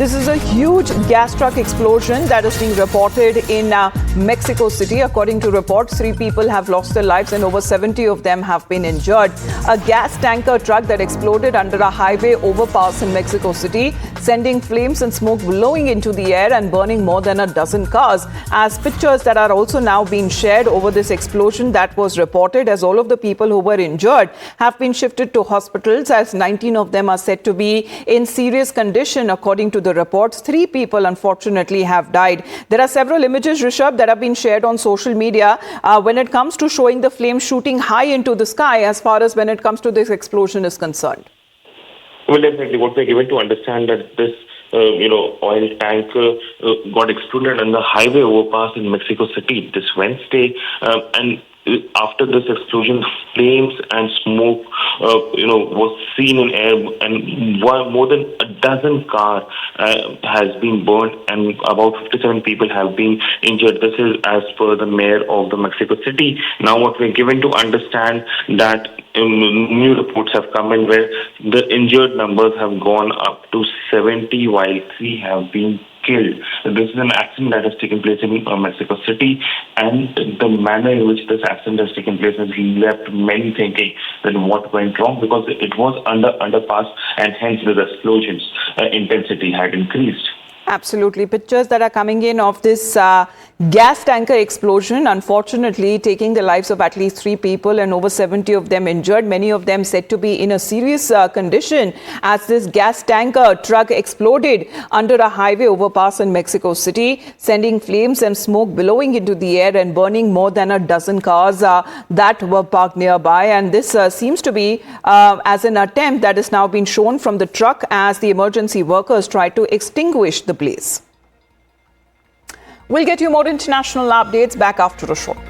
This is a huge gas truck explosion that is being reported in Mexico City. According to reports, 3 people have lost their lives and over 70 of them have been injured. A gas tanker truck that exploded under a highway overpass in Mexico City, sending flames and smoke blowing into the air and burning more than a dozen cars. As pictures that are also now being shared over this explosion that was reported, as all of the people who were injured have been shifted to hospitals, as 19 of them are said to be in serious condition. According to the reports, 3 people unfortunately have died. There are several images, Rishabh, that have been shared on social media when it comes to showing the flames shooting high into the sky as far as when it comes to this explosion is concerned. Well, definitely what we're given to understand that this oil tanker got exploded on the highway overpass in Mexico City this Wednesday, and after this explosion, flames and smoke, was seen in air, and more than a dozen cars has been burned, and about 57 people have been injured. This is as per the mayor of the Mexico City. Now, what we're given to understand that new reports have come in where the injured numbers have gone up to 70, while 3 have been killed. This is an accident that has taken place in Mexico City, and the manner in which this accident has taken place has left many thinking that what went wrong, because it was underpass, and hence the explosion's intensity had increased. Absolutely. Pictures that are coming in of this gas tanker explosion, unfortunately taking the lives of at least 3 people and over 70 of them injured, many of them said to be in a serious condition, as this gas tanker truck exploded under a highway overpass in Mexico City, sending flames and smoke billowing into the air and burning more than a dozen cars that were parked nearby. And this seems to be as an attempt that is now being shown from the truck as the emergency workers try to extinguish the blaze. We'll get you more international updates back after a short break.